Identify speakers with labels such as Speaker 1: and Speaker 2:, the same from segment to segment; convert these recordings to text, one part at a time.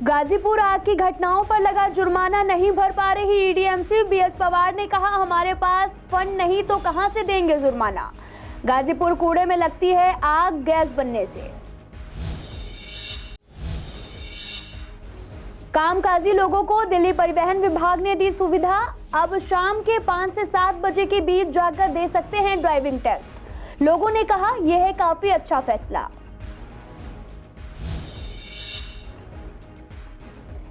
Speaker 1: गाजीपुर आग की घटनाओं पर लगा जुर्माना नहीं भर पा रही ईडीएमसी। बीएस पवार ने कहा, हमारे पास फंड नहीं तो कहां से देंगे जुर्माना। गाजीपुर कूड़े में लगती है आग गैस बनने से। कामकाजी लोगों को दिल्ली परिवहन विभाग ने दी सुविधा। अब शाम के 5 से 7 बजे के बीच जाकर दे सकते हैं ड्राइविंग टेस्ट। लोगों ने कहा, यह है काफी अच्छा फैसला।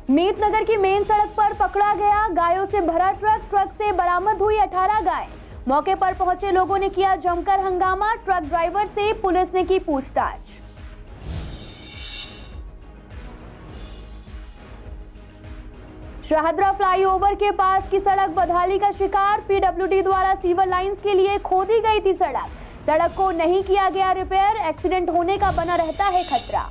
Speaker 1: मीतनगर की मेन सड़क पर पकड़ा गया गायों से भरा ट्रक से बरामद हुई 18 गाय। मौके पर पहुंचे लोगों ने किया जमकर हंगामा। ट्रक ड्राइवर से पुलिस ने की पूछताछ। शाहदरा फ्लाईओवर के पास की सड़क बदहाली का शिकार। पीडब्ल्यूडी द्वारा सीवर लाइंस के लिए खोदी गई थी सड़क को नहीं किया गया रिपेयर। एक्सीडेंट होने का बना रहता है खतरा।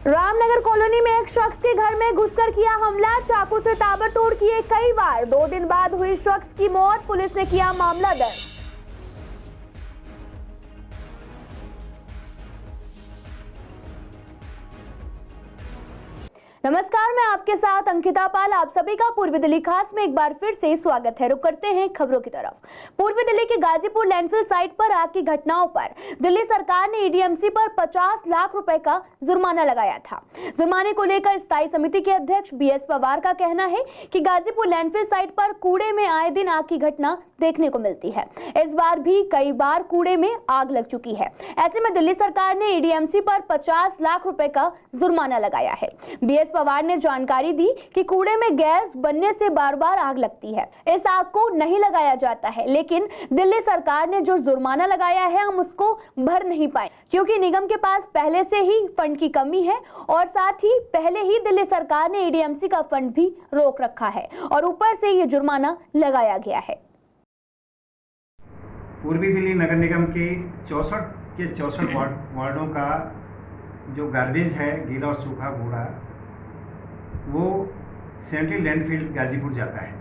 Speaker 1: रामनगर कॉलोनी में एक शख्स के घर में घुसकर किया हमला। चाकू से ताबड़तोड़ किए कई वार। 2 दिन बाद हुई शख्स की मौत। पुलिस ने किया मामला दर्ज। नमस्कार, मैं आपके साथ अंकिता पाल। आप सभी का पूर्वी दिल्ली खास में एक बार फिर से स्वागत है। रुक करते हैं खबरों की तरफ। पूर्वी दिल्ली के गाजीपुर लैंडफिल साइट पर आग की घटनाओं पर दिल्ली सरकार ने ईडीएमसी पर 50 लाख रुपए का जुर्माना लगाया था। जुर्माने को लेकर स्थायी समिति के अध्यक्ष बीएस पवार का कहना है कि गाजीपुर लैंडफिल साइट पर कूड़े में आए दिन आग की घटना देखने को मिलती है। इस बार भी कई बार कूड़े में आग लग चुकी है। ऐसे में दिल्ली सरकार ने ईडीएमसी पर 50 लाख रुपए का जुर्माना लगाया है। बीएस पवार ने जानकारी दी कि कूड़े में गैस बनने से बार बार आग लगती है। इस आग को नहीं लगाया जाता है, लेकिन दिल्ली सरकार ने जो जुर्माना लगाया है हम उसको भर नहीं पाए, क्योंकि निगम के पास पहले से ही फंड की कमी है और साथ ही पहले ही दिल्ली सरकार ने ईडीएमसी का फंड भी रोक रखा है और ऊपर से ये जुर्माना लगाया गया है।
Speaker 2: पूर्वी दिल्ली नगर निगम के 64 वार्डों का जो गार्बेज है, गीला और सूखा कूड़ा, वो सेंट्रल लैंडफिल गाजीपुर जाता है।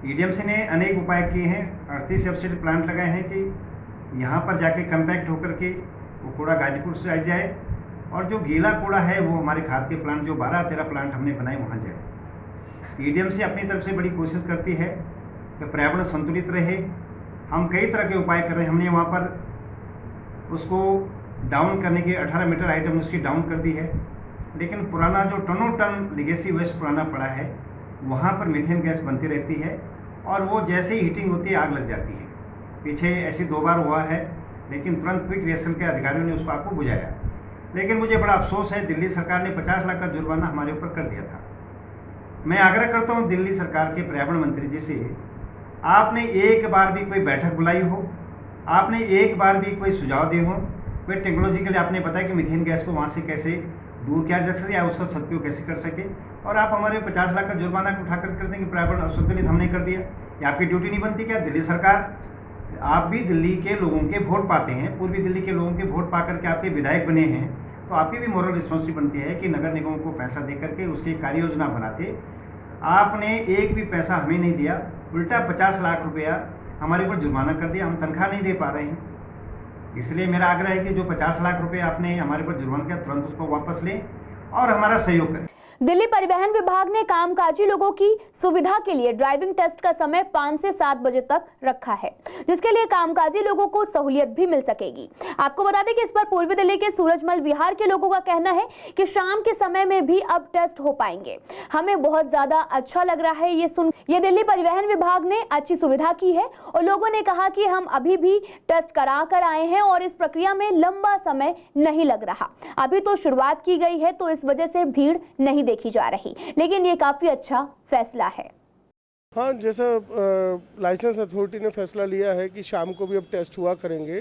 Speaker 2: ईडीएमसी ने अनेक उपाय किए हैं। 38 सबसिडी प्लांट लगाए हैं कि यहाँ पर जाके कंपैक्ट होकर के वो कूड़ा गाजीपुर से आ जाए और जो गीला कूड़ा है वो हमारे खाद के प्लांट, जो 12-13 प्लांट हमने बनाए, वहाँ जाए। ईडीएमसी अपनी तरफ से बड़ी कोशिश करती है कि पर्यावरण संतुलित रहे। हम कई तरह के उपाय कर रहे हैं। हमने वहाँ पर उसको डाउन करने के 18 मीटर आइटम उसकी डाउन कर दी है, लेकिन पुराना जो टनों टन लिगेसी वेस्ट पुराना पड़ा है, वहाँ पर मीथेन गैस बनती रहती है और वो जैसे ही हीटिंग होती है आग लग जाती है। पीछे ऐसे 2 बार हुआ है, लेकिन तुरंत क्विक रिएक्शन के अधिकारियों ने उस आग को बुझाया। लेकिन मुझे बड़ा अफसोस है, दिल्ली सरकार ने 50 लाख का जुर्माना हमारे ऊपर कर दिया था। मैं आग्रह करता हूँ दिल्ली सरकार के पर्यावरण मंत्री जी से, आपने एक बार भी कोई बैठक बुलाई हो, आपने एक बार भी कोई सुझाव दिए हो, कोई टेक्नोलॉजिकली आपने बताया कि मीथेन गैस को वहाँ से कैसे दूर किया जा सके या उसका सदुपयोग कैसे कर सके, और आप हमारे 50 लाख का जुर्माना उठाकर कर देंगे। पर्यावरण असंतुलित हमने कर दिया। ये आपकी ड्यूटी नहीं बनती क्या? दिल्ली सरकार, आप भी दिल्ली के लोगों के वोट पाते हैं, पूर्वी दिल्ली के लोगों के वोट पा करके आपके विधायक बने हैं, तो आपकी भी मोरल रिस्पॉन्सिबिलिटी बनती है कि नगर निगमों को पैसा दे करके उसकी कार्य योजना बनाते। आपने एक भी पैसा हमें नहीं दिया, उल्टा 50 लाख रुपया हमारे ऊपर जुर्माना कर दिया। हम तनख्वाह नहीं दे पा रहे हैं। इसलिए मेरा आग्रह है कि जो 50 लाख रुपए आपने हमारे पर जुर्माना किया, तुरंत उसको वापस लें और हमारा सहयोग करें।
Speaker 1: दिल्ली परिवहन विभाग ने कामकाजी लोगों की सुविधा के लिए ड्राइविंग टेस्ट का समय 5 से 7 बजे तक रखा है, जिसके लिए कामकाजी लोगों को सहूलियत भी मिल सकेगी। आपको बता दें कि इस पर पूर्वी दिल्ली के सूरजमल विहार के लोगों का कहना है कि शाम के समय में भी अब टेस्ट हो पाएंगे। हमें बहुत ज्यादा अच्छा लग रहा है ये दिल्ली परिवहन विभाग ने अच्छी सुविधा की है और लोगों ने कहा कि हम अभी भी टेस्ट करा कर आए हैं और इस प्रक्रिया में लंबा समय नहीं लग रहा। अभी तो शुरुआत की गई है, तो इस वजह से भीड़ नहीं देखी जा रही, लेकिन ये काफी अच्छा फैसला है।
Speaker 3: हाँ, जैसा लाइसेंस अथॉरिटी ने फैसला लिया है कि शाम को भी अब टेस्ट हुआ करेंगे,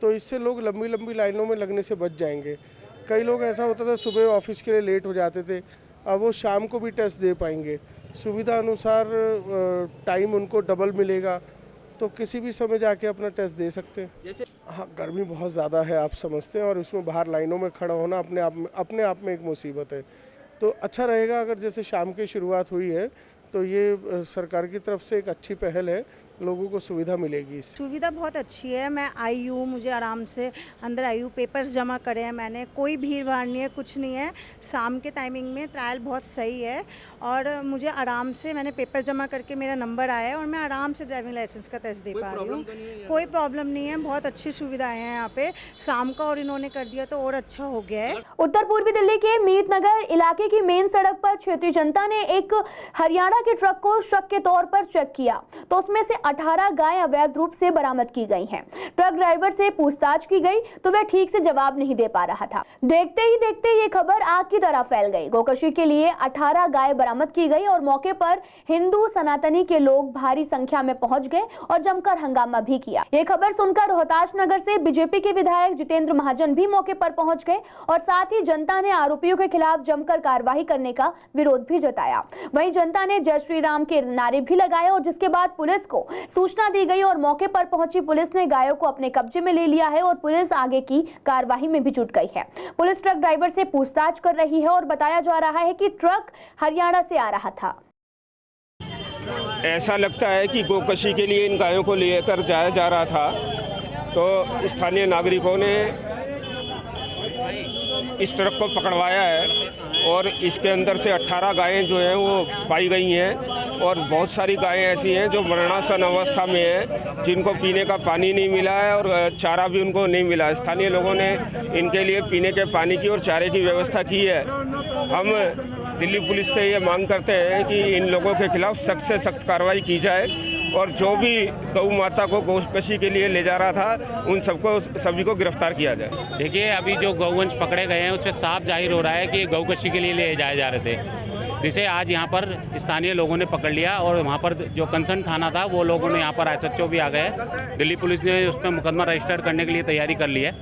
Speaker 3: तो इससे लोग लंबी लंबी लाइनों में लगने से बच जाएंगे। कई लोग ऐसा होता था सुबह ऑफिस के लिए लेट हो जाते थे, अब वो शाम को भी टेस्ट दे पाएंगे। सुविधा अनुसार टाइम उनको डबल मिलेगा, तो किसी भी समय जाके अपना टेस्ट दे सकते हैं। जैसे हाँ, गर्मी बहुत ज़्यादा है, आप समझते हैं, और उसमें बाहर लाइनों में खड़ा होना अपने आप में एक मुसीबत है। तो अच्छा रहेगा अगर जैसे शाम की शुरुआत हुई है, तो ये सरकार की तरफ से एक अच्छी पहल है लोगों को सुविधा मिलेगी इससे।
Speaker 4: सुविधा बहुत अच्छी है। मैं आई हूँ, मुझे आराम से अंदर आई हूँ, पेपर्स जमा करे हैं मैंने, कोई भीड़ भाड़ नहीं है, कुछ नहीं है। शाम के टाइमिंग में ट्रायल बहुत सही है और मुझे आराम से मैंने पेपर जमा करके मेरा नंबर आया है और मैं आराम से ड्राइविंग लाइसेंस का टेस्ट दे पा रही हूँ। कोई प्रॉब्लम नहीं है, बहुत अच्छी सुविधाएं हैं यहाँ पे। शाम का और इन्होंने कर दिया तो और अच्छा हो गया है।
Speaker 1: उत्तर पूर्वी दिल्ली के मीत नगर इलाके की मेन सड़क पर क्षेत्रीय जनता ने एक हरियाणा के ट्रक को शक के तौर पर चेक किया तो उसमें से 18 गायें अवैध रूप से बरामद की गई हैं। ट्रक ड्राइवर से पूछताछ की गई तो वह ठीक से जवाब नहीं दे पा रहा था। देखते ही देखते ये खबर आग की तरह फैल गई। गोकशी के लिए 18 गायें बरामद की गई और मौके पर हिंदू सनातनी के लोग भारी संख्या में पहुंच गए और जमकर हंगामा भी किया। ये खबर सुनकर रोहतास नगर से बीजेपी के विधायक जितेंद्र महाजन भी मौके पर पहुंच गए और साथ ही जनता ने आरोपियों के खिलाफ जमकर कार्रवाई करने का विरोध भी जताया। वहीं जनता ने जय श्री राम के नारे भी लगाए और जिसके बाद पुलिस को सूचना दी गई और मौके पर पहुंची पुलिस ने गायों को अपने कब्जे में ले लिया है और पुलिस आगे की कार्रवाई में भी जुट गई है। पुलिस ट्रक ड्राइवर से पूछताछ कर रही है और बताया जा रहा है कि ट्रक हरियाणा से आ रहा था।
Speaker 5: ऐसा लगता है कि गोकशी के लिए इन गायों को लेकर जाया जा रहा था तो स्थानीय नागरिकों ने इस ट्रक को पकड़वाया है और इसके अंदर से 18 गायें जो हैं वो पाई गई हैं और बहुत सारी गायें ऐसी हैं जो मरणासन अवस्था में हैं, जिनको पीने का पानी नहीं मिला है और चारा भी उनको नहीं मिला। स्थानीय लोगों ने इनके लिए पीने के पानी की और चारे की व्यवस्था की है। हम दिल्ली पुलिस से ये मांग करते हैं कि इन लोगों के खिलाफ सख्त से सख्त कार्रवाई की जाए और जो भी गौ माता को गोकशी के लिए ले जा रहा था उन सभी को गिरफ्तार किया जाए।
Speaker 6: देखिए, अभी जो गौवंश पकड़े गए हैं उससे साफ जाहिर हो रहा है कि गौकशी के लिए ले जाए जा रहे थे, जिसे आज यहाँ पर स्थानीय लोगों ने पकड़ लिया और वहाँ पर जो कंसर्न थाना था वो लोगों ने यहाँ पर SHO भी आ गए। दिल्ली पुलिस ने उस पर मुकदमा रजिस्टर करने के लिए तैयारी कर ली है।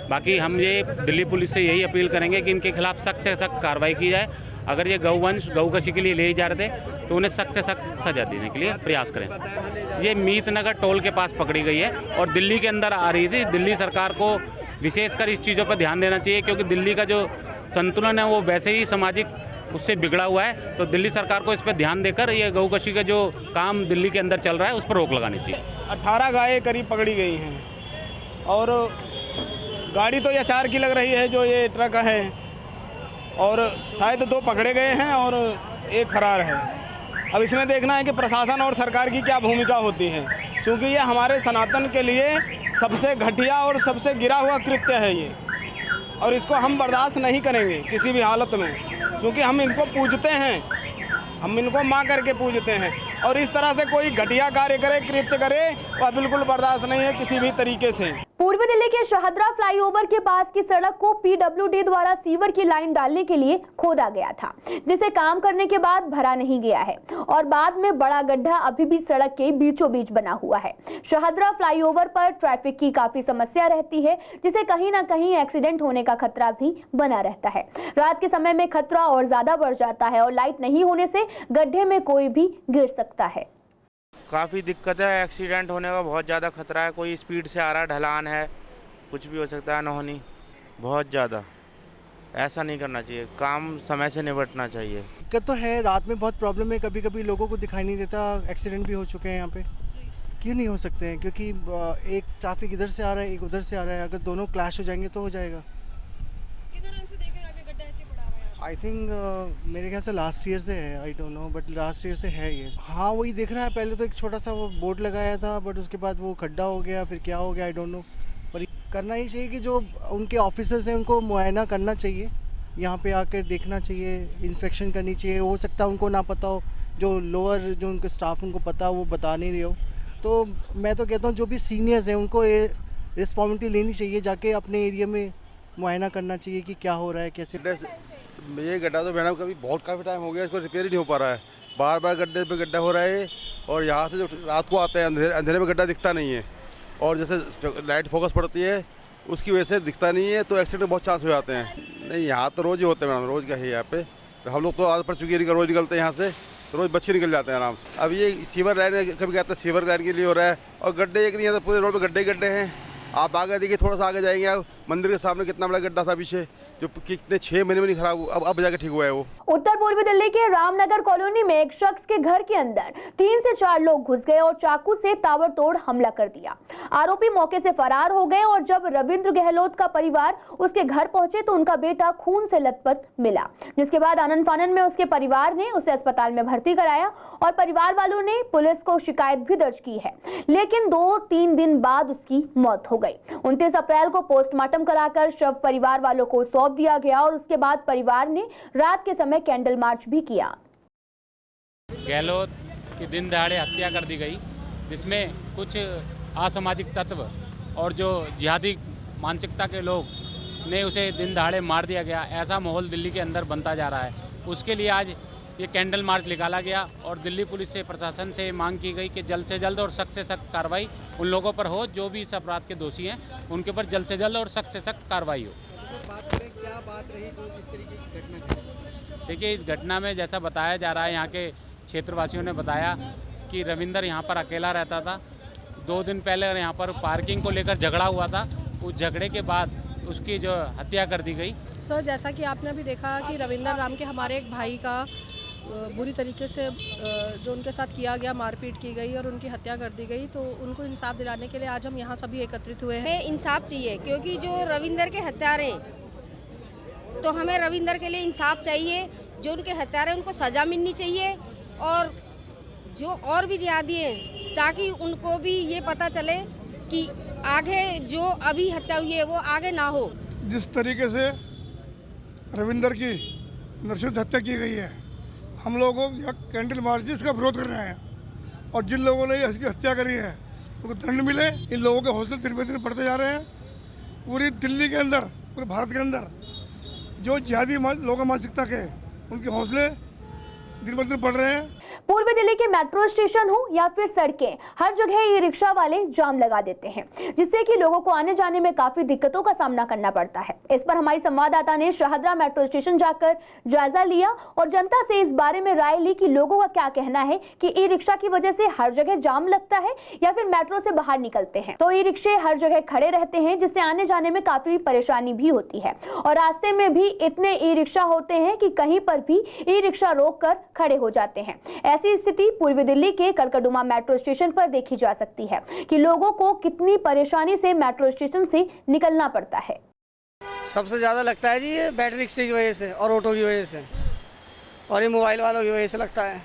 Speaker 6: बाकी हम ये दिल्ली पुलिस से यही अपील करेंगे कि इनके खिलाफ सख्त से सख्त कार्रवाई की जाए। अगर ये गौवंश गौकशी के लिए ले जा रहे थे तो उन्हें सख्त से सख्त सजा देने के लिए प्रयास करें। ये मीत नगर टोल के पास पकड़ी गई है और दिल्ली के अंदर आ रही थी। दिल्ली सरकार को विशेषकर इस चीज़ों पर ध्यान देना चाहिए क्योंकि दिल्ली का जो संतुलन है वो वैसे ही सामाजिक उससे बिगड़ा हुआ है। तो दिल्ली सरकार को इस पर ध्यान देकर ये गौकशी का जो काम दिल्ली के अंदर चल रहा है उस पर रोक लगानी चाहिए।
Speaker 7: 18 गायें करीब पकड़ी गई हैं और गाड़ी तो ये 4 की लग रही है जो ये ट्रक है और शायद 2 पकड़े गए हैं और 1 फरार है। अब इसमें देखना है कि प्रशासन और सरकार की क्या भूमिका होती है, क्योंकि ये हमारे सनातन के लिए सबसे घटिया और सबसे गिरा हुआ कृत्य है ये, और इसको हम बर्दाश्त नहीं करेंगे किसी भी हालत में, क्योंकि हम इनको पूजते हैं, हम इनको माँ करके पूजते हैं और इस तरह से कोई घटिया कार्य करे, कृत्य करे, वह बिल्कुल बर्दाश्त नहीं है किसी भी तरीके से।
Speaker 1: पूर्वी दिल्ली के शाहदरा फ्लाईओवर के पास की सड़क को PWD द्वारा सीवर की लाइन डालने के लिए खोदा गया था, जिसे काम करने के बाद भरा नहीं गया है और बाद में बड़ा गड्ढा अभी भी सड़क के बीचों बीच बना हुआ है। शाहदरा फ्लाईओवर पर ट्रैफिक की काफी समस्या रहती है, जिसे कहीं ना कहीं एक्सीडेंट होने का खतरा भी बना रहता है। रात के समय में खतरा और ज्यादा बढ़ जाता है और लाइट नहीं होने से गड्ढे में कोई भी गिर सकता है।
Speaker 8: काफ़ी दिक्कत है, एक्सीडेंट होने का बहुत ज़्यादा खतरा है। कोई स्पीड से आ रहा है, ढलान है, कुछ भी हो सकता है, अनहोनी बहुत ज़्यादा। ऐसा नहीं करना चाहिए, काम समय से निपटना चाहिए।
Speaker 9: दिक्कत तो है, रात में बहुत प्रॉब्लम है, कभी कभी लोगों को दिखाई नहीं देता। एक्सीडेंट भी हो चुके हैं यहाँ पे। क्यों नहीं हो सकते हैं? क्योंकि एक ट्रैफिक इधर से आ रहा है, एक उधर से आ रहा है, अगर दोनों क्लैश हो जाएंगे तो हो जाएगा। आई थिंक मेरे ख्याल से लास्ट ईयर से है, I don't know, but last year से है ये। हाँ, वही दिख रहा है। पहले तो एक छोटा सा वो बोर्ड लगाया था, बट उसके बाद वो खड्डा हो गया, फिर क्या हो गया आई डोंट नो। पर करना ही चाहिए कि जो उनके ऑफिसर्स हैं उनको मुआयना करना चाहिए, यहाँ पे आकर देखना चाहिए, इंस्पेक्शन करनी चाहिए। हो सकता है उनको ना पता हो, जो लोअर जो उनके स्टाफ उनको पता वो बता नहीं रहे हो। तो मैं तो कहता हूँ जो भी सीनियर्स हैं उनको ये रिस्पॉन्सिबिलिटी लेनी चाहिए, जाके अपने एरिया में मुआयना करना चाहिए कि क्या हो रहा है, कैसे।
Speaker 10: ये गड्ढा तो मैडम काफ़ी टाइम हो गया, इसको रिपेयर ही नहीं हो पा रहा है। बार बार गड्ढे पे गड्ढा हो रहा है और यहाँ से जो रात को आते हैं अंधेरे में गड्ढा दिखता नहीं है और जैसे लाइट फोकस पड़ती है उसकी वजह से दिखता नहीं है, तो एक्सीडेंट बहुत चांस हो जाते हैं। नहीं, यहाँ तो रोज़ ही होते हैं मैडम, रोज़ का है यहाँ पे। हम लोग तो आदत पड़ चुकी है, रोज़ निकलते हैं यहाँ से, रोज़ बच्चे निकल जाते हैं आराम से। अब ये सीवर लाइन कभी कहते हैं सीवर लाइन के लिए हो रहा है और गड्ढे एक नहीं है, तो पूरे रोड पर गड्ढे हैं। आप आगे देखिए, थोड़ा सा आगे जाएंगे आप, मंदिर के सामने कितना बड़ा गड्ढा था पीछे, जो कितने 6 महीने में नहीं खराब, अब जाके ठीक हुआ है वो।
Speaker 1: उत्तर पूर्वी दिल्ली के रामनगर कॉलोनी में एक शख्स के घर के अंदर 3 से 4 लोग घुस गए और चाकू से ताबड़तोड़ हमला कर दिया। आरोपी मौके से फरार हो गए और जब रविंद्र गहलोत का परिवार उसके घर पहुंचे तो उनका बेटा खून से लथपथ मिला, जिसके बाद आनन फानन में उसके परिवार ने उसे अस्पताल में भर्ती कराया और परिवार वालों ने पुलिस को शिकायत भी दर्ज की है, लेकिन 2-3 दिन बाद उसकी मौत हो गई। 29 अप्रैल को पोस्टमार्टम कराकर शव परिवार वालों को सौंप दिया गया और उसके बाद परिवार ने रात के समय कैंडल मार्च भी किया।
Speaker 6: गहलोत की दिन दहाड़े हत्या कर दी गई, जिसमें कुछ असामाजिक तत्व और जो जिहादी मानसिकता के लोग ने उसे दिन दहाड़े मार दिया गया। ऐसा माहौल दिल्ली के अंदर बनता जा रहा है। उसके लिए आज ये कैंडल मार्च निकाला गया और दिल्ली पुलिस से, प्रशासन से मांग की गई कि जल्द से जल्द और सख्त से सख्त कार्रवाई उन लोगों पर हो जो भी इस अपराध के दोषी हैं, उनके ऊपर जल्द से जल्द और सख्त से सख्त कार्रवाई हो।
Speaker 9: क्या बात रही जो इस तरीके की घटना?
Speaker 6: देखिए, इस घटना में जैसा बताया जा रहा है, यहाँ के क्षेत्रवासियों ने बताया कि रविंदर यहाँ पर अकेला रहता था। 2 दिन पहले यहाँ पर पार्किंग को लेकर झगड़ा हुआ था। उस झगड़े के बाद उसकी जो हत्या कर दी गई।
Speaker 11: सर, जैसा कि आपने अभी देखा कि रविंदर राम के हमारे एक भाई का बुरी तरीके से जो उनके साथ किया गया, मारपीट की गई और उनकी हत्या कर दी गई, तो उनको इंसाफ दिलाने के लिए आज हम यहाँ सभी एकत्रित हुए हैं।
Speaker 12: हमें इंसाफ चाहिए, क्योंकि जो रविंदर के हत्यारे, तो हमें रविंदर के लिए इंसाफ चाहिए। जो उनके हत्यारे, उनको सज़ा मिलनी चाहिए और जो और भी जिहादी हैं, ताकि उनको भी ये पता चले कि आगे जो अभी हत्या हुई है वो आगे ना हो।
Speaker 13: जिस तरीके से रविंदर की नरसिंह हत्या की गई है, हम लोगों को यह कैंडल मार्च इसका विरोध कर रहे हैं और जिन लोगों ने इसकी हत्या करी है उनको दंड मिले। इन लोगों के हौसले दिन ब दिन बढ़ते जा रहे हैं। पूरी दिल्ली के अंदर, पूरे भारत के अंदर जो जिहादी लोगों मानसिकता के, उनके हौसले दिन ब दिन बढ़ रहे हैं।
Speaker 1: पूर्वी दिल्ली के मेट्रो स्टेशन हो या फिर सड़कें, हर जगह ई रिक्शा वाले जाम लगा देते हैं, जिससे कि लोगों को आने जाने में काफी दिक्कतों का सामना करना पड़ता है। इस पर हमारी संवाददाता ने शाहदरा मेट्रो स्टेशन जाकर जायजा लिया और जनता से इस बारे में राय ली कि लोगों का क्या कहना है कि ई रिक्शा की वजह से हर जगह जाम लगता है या फिर मेट्रो से बाहर निकलते हैं तो ई रिक्शे हर जगह खड़े रहते हैं, जिससे आने जाने में काफी परेशानी भी होती है और रास्ते में भी इतने ई रिक्शा होते हैं कि कहीं पर भी ई रिक्शा रोक कर खड़े हो जाते हैं। ऐसी स्थिति पूर्वी दिल्ली के कड़कड़डुमा मेट्रो स्टेशन पर देखी जा सकती है कि लोगों को कितनी परेशानी से मेट्रो स्टेशन से निकलना पड़ता है।
Speaker 14: सबसे ज़्यादा लगता है जी ये बैटरी रिक्शे की वजह से और ऑटो की वजह से और ये मोबाइल वालों की वजह से लगता है।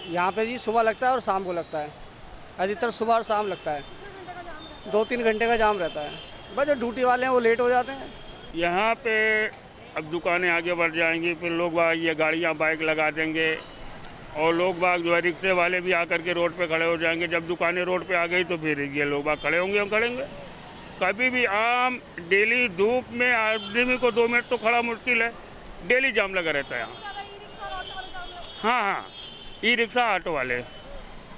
Speaker 14: यहाँ पे जी सुबह लगता है और शाम को लगता है, अधिकतर सुबह और शाम लगता है। 2-3 घंटे का जाम रहता है। बस जो ड्यूटी वाले हैं वो लेट हो जाते हैं।
Speaker 5: यहाँ पे अब दुकानें आगे बढ़ जाएंगी, फिर लोग बाग ये गाड़ियाँ बाइक लगा देंगे और लोग बाग जो है रिक्शे वाले भी आकर के रोड पे खड़े हो जाएंगे। जब दुकानें रोड पे आ गई तो फिर ये लोग बाग खड़े होंगे, हम खड़ेंगे। कभी भी आम डेली धूप में आदमी को 2 मिनट तो खड़ा मुश्किल है, डेली जाम लगा रहता है यहाँ। हाँ, ई रिक्शा ऑटो वाले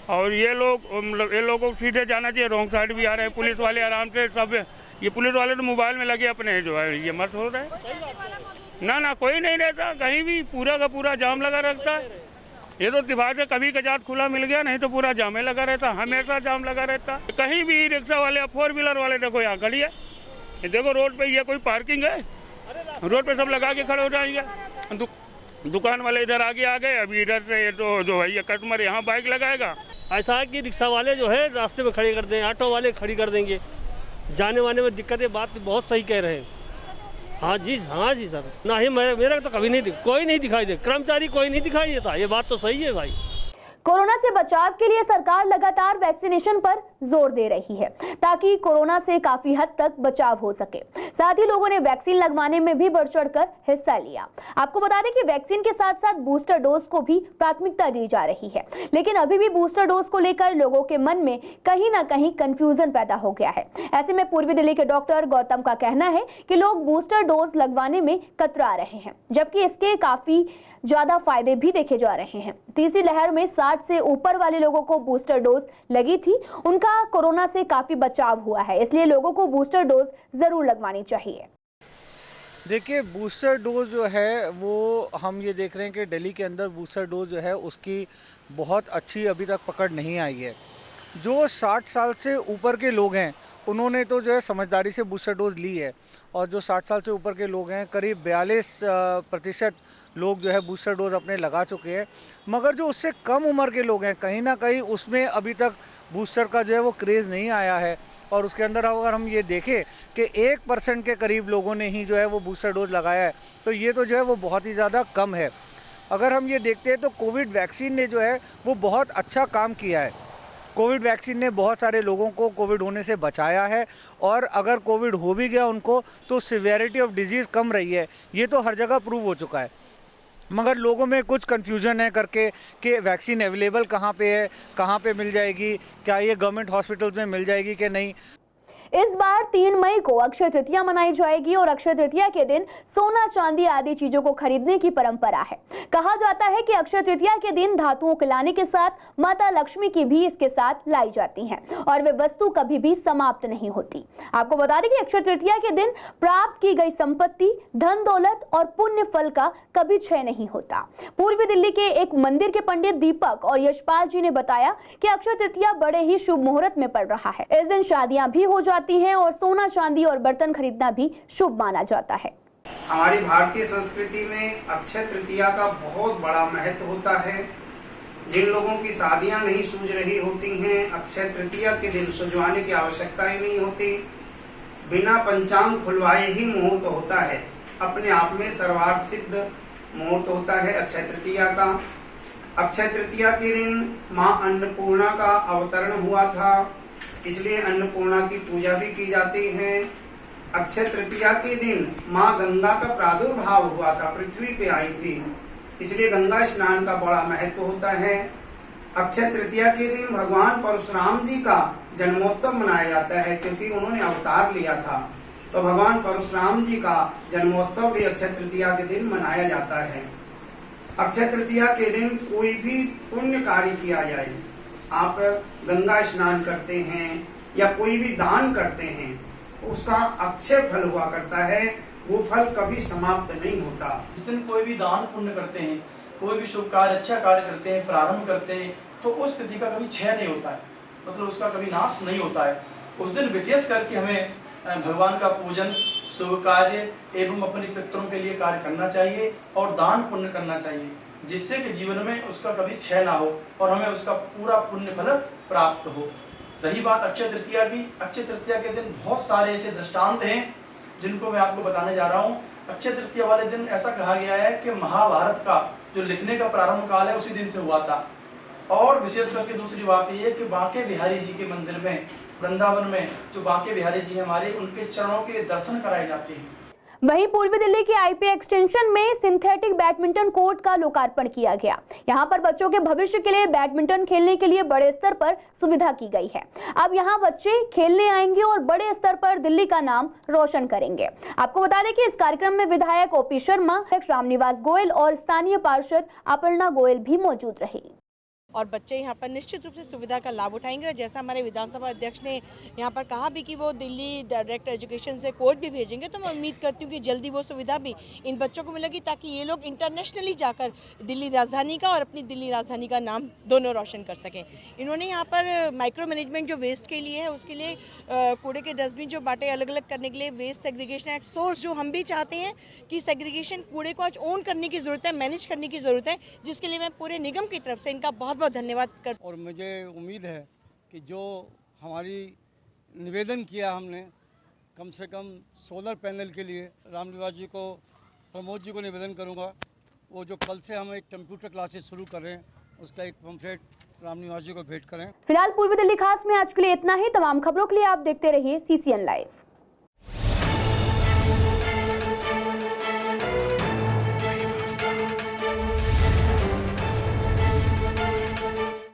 Speaker 5: और ये लोगों को सीधे जाना चाहिए, रॉन्ग साइड भी आ रहे हैं। पुलिस वाले आराम से सब, ये पुलिस वाले तो मोबाइल में लगे अपने जो है ये मत हो रहा है। ना कोई नहीं रहता, कहीं भी पूरा का पूरा जाम लगा रहता है। ये तो दिमाग से कभी कजात खुला मिल गया, नहीं तो पूरा जाम लगा रहता, हमेशा जाम लगा रहता। कहीं भी रिक्शा वाले, 4 व्हीलर वाले देखो यहाँ खड़ी है, ये देखो रोड पे, ये कोई पार्किंग है? रोड पे सब लगा के खड़े हो जाएंगे। दुकान वाले इधर आगे आ गए, अभी इधर से तो जो है ये कस्टमर यहाँ बाइक लगाएगा।
Speaker 15: ऐसा है कि रिक्शा वाले जो है रास्ते में खड़े कर देंगे, ऑटो वाले खड़ी कर देंगे, जाने वाने में दिक्कतें। बात बहुत सही कह रहे हैं। हाँ जी सर, ना ही मेरा तो कभी नहीं कोई नहीं दिखाई दे, कर्मचारी कोई नहीं दिखाई देता। ये बात तो सही है भाई।
Speaker 1: कोरोना से बचाव के लिए सरकार लगातार वैक्सीनेशन पर जोर दे रही है ताकि कोरोना से काफी हद तक बचाव हो सके। साथ ही लोगों ने वैक्सीन लगवाने में भी बढ़ चढ़कर हिस्सा लिया। आपको बता दें कि वैक्सीन के साथ साथ बूस्टर डोज को भी प्राथमिकता दी जा रही है, लेकिन अभी भी बूस्टर डोज को लेकर लोगों के मन में कहीं ना कहीं कंफ्यूजन पैदा हो गया है। ऐसे में पूर्वी दिल्ली के डॉक्टर गौतम का कहना है कि लोग बूस्टर डोज लगवाने में कतरा रहे हैं, जबकि इसके काफी ज्यादा फायदे भी देखे जा रहे हैं। तीसरी लहर में 60 से ऊपर वाले लोगों को बूस्टर डोज लगी थी, उनका कोरोना से काफी बचाव हुआ है, इसलिए लोगों को बूस्टर डोज जरूर लगवानी चाहिए।
Speaker 16: देखिए, बूस्टर डोज जो है वो हम ये देख रहे हैं कि दिल्ली के अंदर बूस्टर डोज जो है उसकी बहुत अच्छी अभी तक पकड़ नहीं आई है। जो 60 साल से ऊपर के लोग हैं उन्होंने तो जो है समझदारी से बूस्टर डोज ली है, और जो 60 साल से ऊपर के लोग हैं करीब 42% लोग जो है बूस्टर डोज अपने लगा चुके हैं। मगर जो उससे कम उम्र के लोग हैं कहीं ना कहीं उसमें अभी तक बूस्टर का जो है वो क्रेज़ नहीं आया है, और उसके अंदर अगर हम ये देखें कि 1% के करीब लोगों ने ही जो है वो बूस्टर डोज लगाया है, तो ये तो जो है वो बहुत ही ज़्यादा कम है। अगर हम ये देखते हैं तो कोविड वैक्सीन ने जो है वो बहुत अच्छा काम किया है। कोविड वैक्सीन ने बहुत सारे लोगों को कोविड होने से बचाया है, और अगर कोविड हो भी गया उनको तो सिवियरिटी ऑफ डिजीज़ कम रही है, ये तो हर जगह प्रूव हो चुका है। मगर लोगों में कुछ कन्फ्यूज़न है करके कि वैक्सीन अवेलेबल कहाँ पे है, कहाँ पे मिल जाएगी, क्या ये गवर्नमेंट हॉस्पिटल्स में मिल जाएगी कि नहीं।
Speaker 1: इस बार 3 मई को अक्षय तृतीया मनाई जाएगी और अक्षय तृतीया के दिन सोना चांदी आदि चीजों को खरीदने की परंपरा है। कहा जाता है कि अक्षय तृतीया के दिन धातुओं के लाने के साथ माता लक्ष्मी की भी इसके साथ लाई जाती हैं और वे वस्तु कभी भी समाप्त नहीं होती। आपको बता दें कि अक्षय तृतीया के दिन प्राप्त की गई संपत्ति, धन दौलत और पुण्य फल का कभी क्षय नहीं होता। पूर्वी दिल्ली के एक मंदिर के पंडित दीपक और यशपाल जी ने बताया कि अक्षय तृतीया बड़े ही शुभ मुहूर्त में पड़ रहा है। इस दिन शादियां भी हो जाती हैं और सोना चांदी और बर्तन खरीदना भी शुभ माना जाता है।
Speaker 17: हमारी भारतीय संस्कृति में अक्षय तृतीया का बहुत बड़ा महत्व होता है। जिन लोगों की शादियां नहीं सूझ रही होती हैं, अक्षय तृतीया के दिन सुझवाने की आवश्यकता ही नहीं होती। बिना पंचांग खुलवाए ही मुहूर्त होता है। अपने आप में सर्वार्थ सिद्ध मुहूर्त होता है अक्षय तृतीया का। अक्षय तृतीया के दिन माँ अन्नपूर्णा का अवतरण हुआ था, इसलिए अन्नपूर्णा की पूजा भी की जाती है। अक्षय तृतीया के दिन माँ गंगा का प्रादुर्भाव हुआ था, पृथ्वी पे आई थी, इसलिए गंगा स्नान का बड़ा महत्व होता है। अक्षय तृतीया के दिन भगवान परशुराम जी का जन्मोत्सव मनाया जाता है, क्योंकि उन्होंने अवतार लिया था, तो भगवान परशुराम जी का जन्मोत्सव भी अक्षय तृतीया के दिन मनाया जाता है। अक्षय तृतीया के दिन कोई भी पुण्य कार्य किया जाए, आप गंगा स्नान करते हैं या कोई भी दान करते हैं, उसका अक्षय फल हुआ करता है, वो फल कभी समाप्त नहीं होता।
Speaker 18: इस दिन कोई भी दान पुण्य करते हैं, कोई भी शुभ कार्य, अच्छा कार्य करते हैं, प्रारंभ करते हैं, तो उस तिथि का कभी क्षय नहीं होता है, मतलब उसका कभी नाश नहीं होता है। उस दिन विशेष करके हमें भगवान का पूजन, शुभ कार्य एवं अपने पितरों के लिए कार्य करना चाहिए और दान पुण्य करना चाहिए, जिससे कि जीवन में उसका कभी क्षय ना हो और हमें उसका पूरा पुण्य फल प्राप्त हो। रही बात अक्षय तृतीया की, अक्षय तृतीया के दिन बहुत सारे ऐसे दृष्टांत हैं जिनको मैं आपको बताने जा रहा हूँ। अक्षय तृतीया वाले दिन ऐसा कहा गया है कि महाभारत का जो लिखने का प्रारंभ काल है उसी दिन से हुआ था। और विशेष करके दूसरी बात ये है कि बांके बिहारी जी के मंदिर में, वृंदावन में जो बांके बिहारी जी हमारे, उनके चरणों के दर्शन कराए जाते हैं।
Speaker 1: वहीं पूर्वी दिल्ली के आईपी एक्सटेंशन में सिंथेटिक बैडमिंटन कोर्ट का लोकार्पण किया गया। यहां पर बच्चों के भविष्य के लिए बैडमिंटन खेलने के लिए बड़े स्तर पर सुविधा की गई है। अब यहां बच्चे खेलने आएंगे और बड़े स्तर पर दिल्ली का नाम रोशन करेंगे। आपको बता दें कि इस कार्यक्रम में विधायक ओपी शर्मा, रामनिवास गोयल और स्थानीय पार्षद अपर्णा गोयल भी मौजूद रही।
Speaker 19: और बच्चे यहाँ पर निश्चित रूप से सुविधा का लाभ उठाएंगे। और जैसा हमारे विधानसभा अध्यक्ष ने यहाँ पर कहा भी कि वो दिल्ली डायरेक्ट एजुकेशन से कोड भी भेजेंगे, तो मैं उम्मीद करती हूँ कि जल्दी वो सुविधा भी इन बच्चों को मिलेगी, ताकि ये लोग इंटरनेशनली जाकर दिल्ली राजधानी का और अपनी दिल्ली राजधानी का नाम दोनों रोशन कर सकें। इन्होंने यहाँ पर माइक्रो मैनेजमेंट जो वेस्ट के लिए है, उसके लिए कूड़े के डस्टबिन जो बांटे अलग अलग करने के लिए वेस्ट सेग्रीगेशन एट सोर्स, जो हम भी चाहते हैं कि सेग्रीगेशन कूड़े को आज ओन करने की ज़रूरत है, मैनेज करने की ज़रूरत है, जिसके लिए मैं पूरे निगम की तरफ से इनका बहुत धन्यवाद कर।
Speaker 20: और मुझे उम्मीद है कि जो हमारी निवेदन किया हमने, कम से कम सोलर पैनल के लिए रामनिवास जी को, प्रमोद जी को निवेदन करूंगा, वो जो कल से हम एक कंप्यूटर क्लासेस शुरू कर रहे हैं, उसका एक पम्फलेट रामनिवास जी को भेंट करें।
Speaker 1: फिलहाल पूर्वी दिल्ली खास में आज के लिए इतना ही। तमाम खबरों के लिए आप देखते रहिए CCN लाइव।